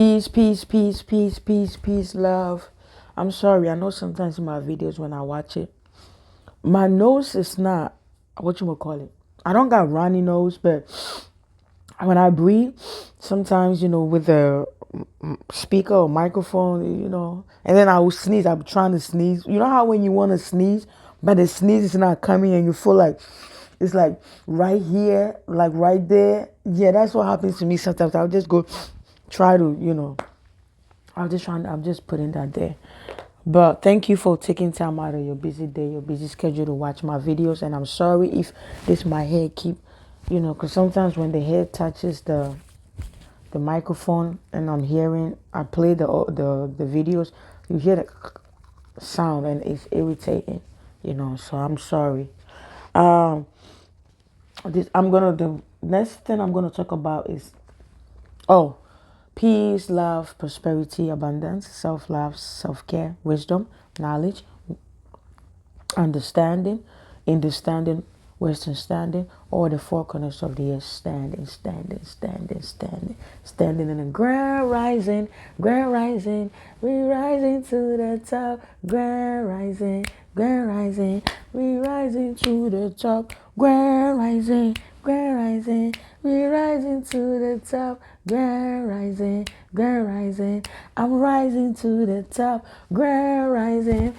Peace, peace, peace, peace, peace, peace, love. I'm sorry. I know sometimes in my videos when I watch it, my nose is not what you would call it. I don't got runny nose, but when I breathe, sometimes with the speaker or microphone, and then I will sneeze. I'm trying to sneeze. You know how when you want to sneeze, but the sneeze is not coming, and you feel like it's like right here, like right there. Yeah, that's what happens to me sometimes. I'll just go try to, I'm just putting that there. But thank you for taking time out of your busy day, your busy schedule to watch my videos. And I'm sorry if my hair keep, because sometimes when the hair touches the microphone and I play the videos, you hear the sound and it's irritating, So I'm sorry. Um, the next thing I'm gonna talk about is oh, peace, love, prosperity, abundance, self-love, self-care, wisdom, knowledge, understanding, understanding, wisdom, standing, or the four corners of the earth, standing in the grand rising, we rising to the top, grand rising, we rising to the top, grand rising, we rising to the top, grand rising, I'm rising to the top, grand rising,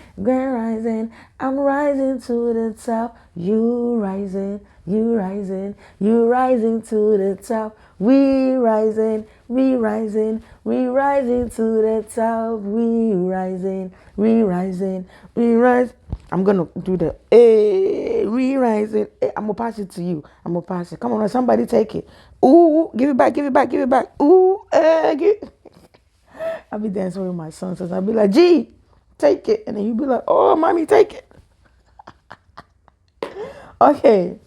I'm rising to the top, you rising, you rising to the top, we rising, we rising to the top, we rising, we rise. I'm gonna do the we rising. I'm gonna pass it to you. I'm gonna pass it. Come on, somebody take it. Ooh, give it back, give it back, give it back. Ooh, I'll be dancing with my son, so I'll be like, G, take it. And then you'll be like, oh, mommy, take it. Okay.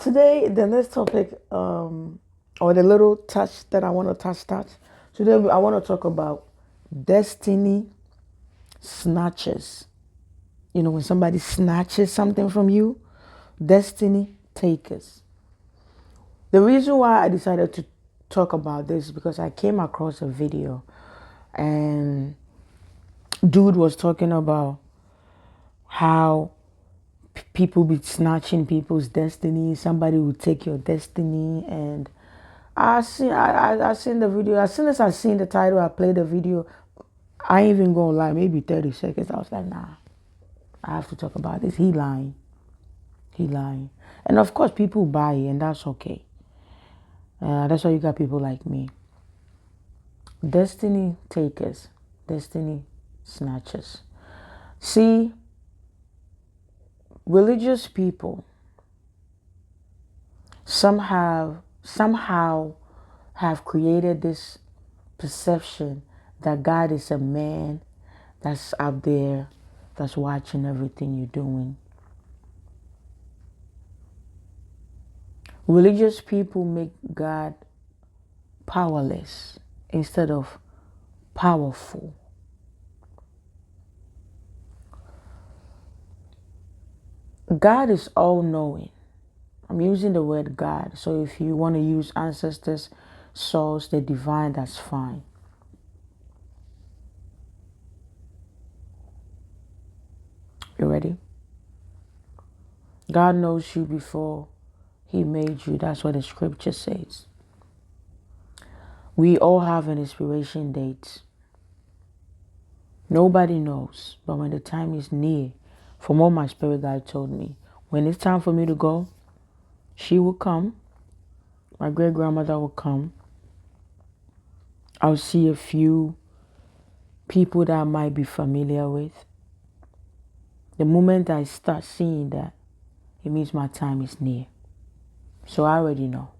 Today, the next topic, or the little touch that I want to touch. Today, I want to talk about destiny snatchers. When somebody snatches something from you, destiny takers. The reason why I decided to talk about this is because I came across a video and dude was talking about how people be snatching people's destiny. Somebody will take your destiny, and I seen the video. As soon as I seen the title, I played the video. I ain't even gonna lie, maybe 30 seconds. I was like, nah, I have to talk about this. He lying. And of course, people buy it, and that's okay. That's why you got people like me. Destiny takers, destiny snatchers. See, religious people somehow have created this perception that God is a man that's out there, that's watching everything you're doing. Religious people make God powerless instead of powerful. God is all knowing. I'm using the word God. So if you want to use ancestors, souls, the divine, that's fine. You ready? God knows you before he made you. That's what the scripture says. We all have an expiration date. Nobody knows. But when the time is near, from what my spirit guide told me, when it's time for me to go, she will come. My great grandmother will come. I'll see a few people that I might be familiar with. The moment I start seeing that, it means my time is near. So I already know.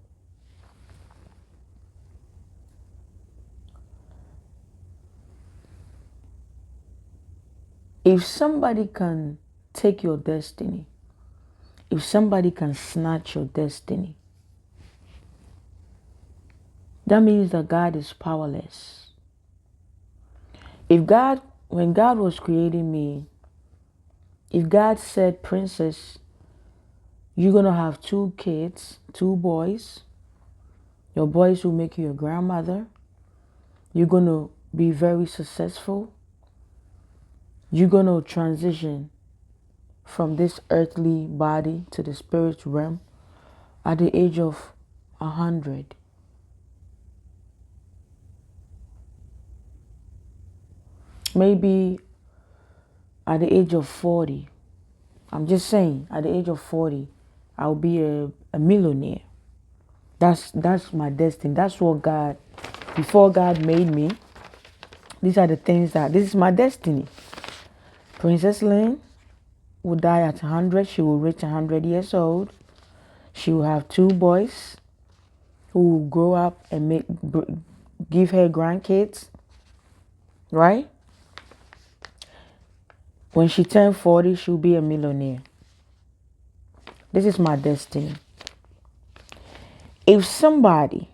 If somebody can take your destiny, if somebody can snatch your destiny, that means that God is powerless. When God was creating me, if God said, Princess, you're going to have 2 kids, 2 boys, your boys will make you a grandmother, You're going to be very successful. You're going to transition from this earthly body to the spirit realm at the age of 100. Maybe at the age of 40. I'm just saying, at the age of 40, I'll be a millionaire. That's my destiny. That's what God, before God made me, these are the things this is my destiny. Princess Lynn will die at 100. She will reach 100 years old. She will have 2 boys who will grow up and give her grandkids, right? When she turns 40, she'll be a millionaire. This is my destiny. If somebody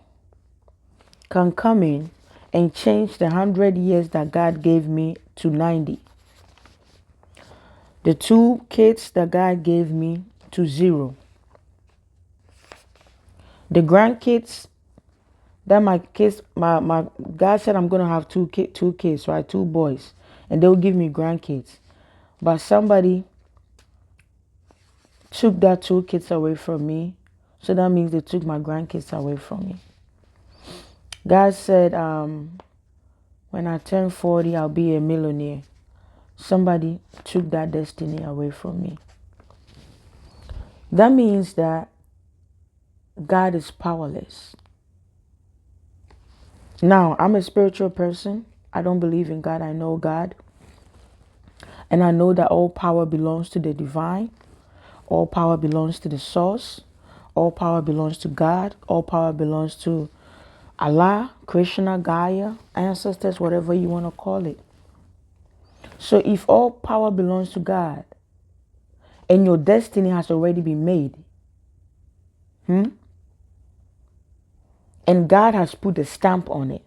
can come in and change the 100 years that God gave me to 90, the 2 kids that God gave me to 0, the grandkids that my kids, my God said I'm gonna have two kids, right? 2 boys, and they'll give me grandkids. But somebody took that 2 kids away from me, so that means they took my grandkids away from me. God said, when I turn 40, I'll be a millionaire. Somebody took that destiny away from me. That means that God is powerless. Now, I'm a spiritual person. I don't believe in God. I know God. And I know that all power belongs to the divine. All power belongs to the source. All power belongs to God. All power belongs to Allah, Krishna, Gaia, ancestors, whatever you want to call it. So if all power belongs to God and your destiny has already been made, and God has put a stamp on it,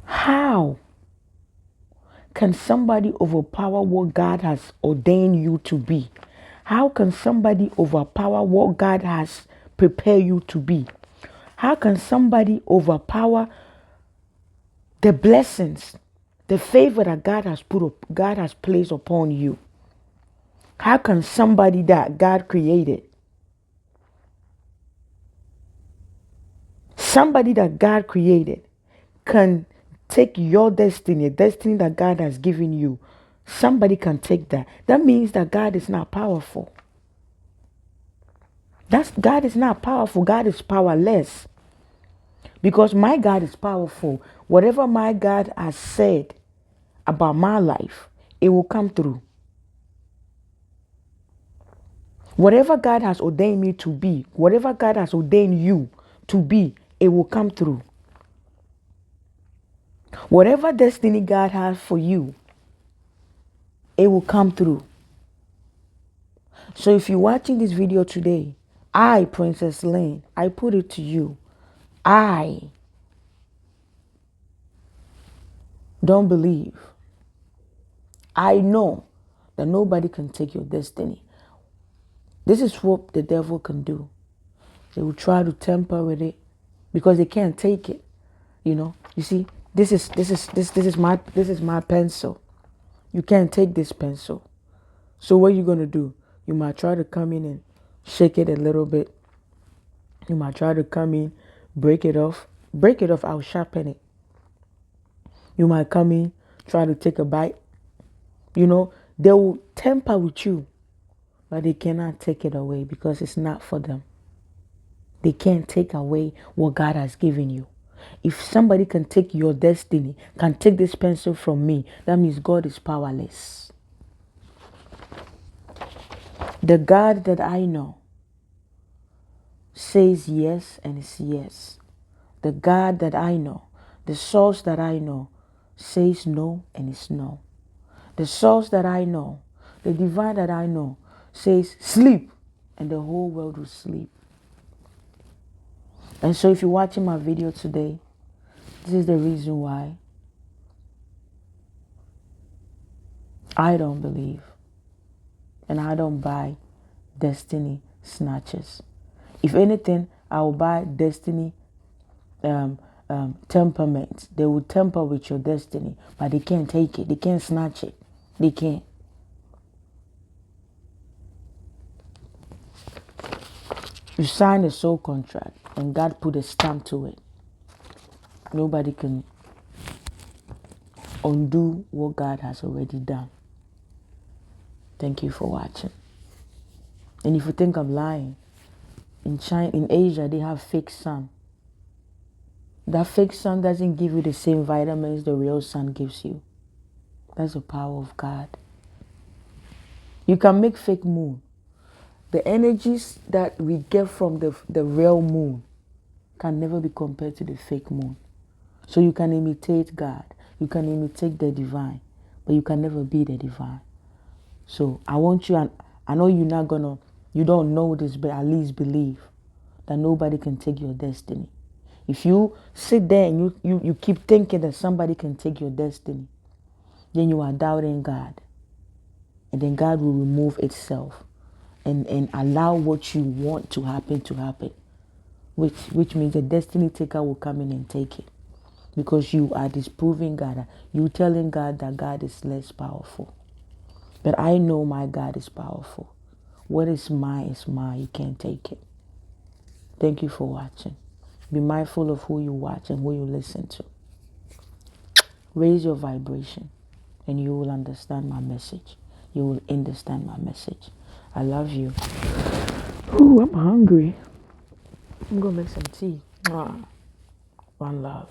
how can somebody overpower what God has ordained you to be? How can somebody overpower what God has prepared you to be? How can somebody overpower the blessings, the favor that God has placed upon you? How can somebody that God created, somebody that God created, can take your destiny, destiny that God has given you? Somebody can take that. That means that God is not powerful. God is not powerful. God is powerless. Because my God is powerful. Whatever my God has said about my life, it will come through. Whatever God has ordained me to be, whatever God has ordained you to be, it will come through. Whatever destiny God has for you, it will come through. So if you're watching this video today, I, Princess Lynn, I put it to you. I don't believe. I know that nobody can take your destiny. This is what the devil can do. They will try to tamper with it because they can't take it. You see, this is my pencil. You can't take this pencil. So what are you gonna do? You might try to come in and shake it a little bit. You might try to come in, break it off. Break it off, I'll sharpen it. You might come in, try to take a bite. They will tamper with you, but they cannot take it away because it's not for them. They can't take away what God has given you. If somebody can take your destiny, can take this pencil from me, that means God is powerless. The God that I know says yes and it's yes. The God that I know, the source that I know, says no and it's no. The source that I know, the divine that I know, says sleep, and the whole world will sleep. And so if you're watching my video today, this is the reason why I don't believe. and I don't buy destiny snatchers. If anything, I will buy destiny temperament. They will temper with your destiny, but they can't take it. They can't snatch it. They can't. You sign a soul contract and God put a stamp to it. Nobody can undo what God has already done. Thank you for watching. And if you think I'm lying, in China, in Asia, they have fake sun. That fake sun doesn't give you the same vitamins the real sun gives you. That's the power of God. You can make fake moon. The energies that we get from the real moon can never be compared to the fake moon. So you can imitate God. You can imitate the divine, but you can never be the divine. So I want you, and I know you don't know this, but at least believe that nobody can take your destiny. If you sit there and you keep thinking that somebody can take your destiny, then you are doubting God. And then God will remove itself and allow what you want to happen. Which means the destiny taker will come in and take it. Because you are disproving God. You telling God that God is less powerful. But I know my God is powerful. What is mine is mine. You can't take it. Thank you for watching. Be mindful of who you watch and who you listen to. Raise your vibration and you will understand my message. You will understand my message. I love you. Ooh, I'm hungry. I'm going to make some tea. One love.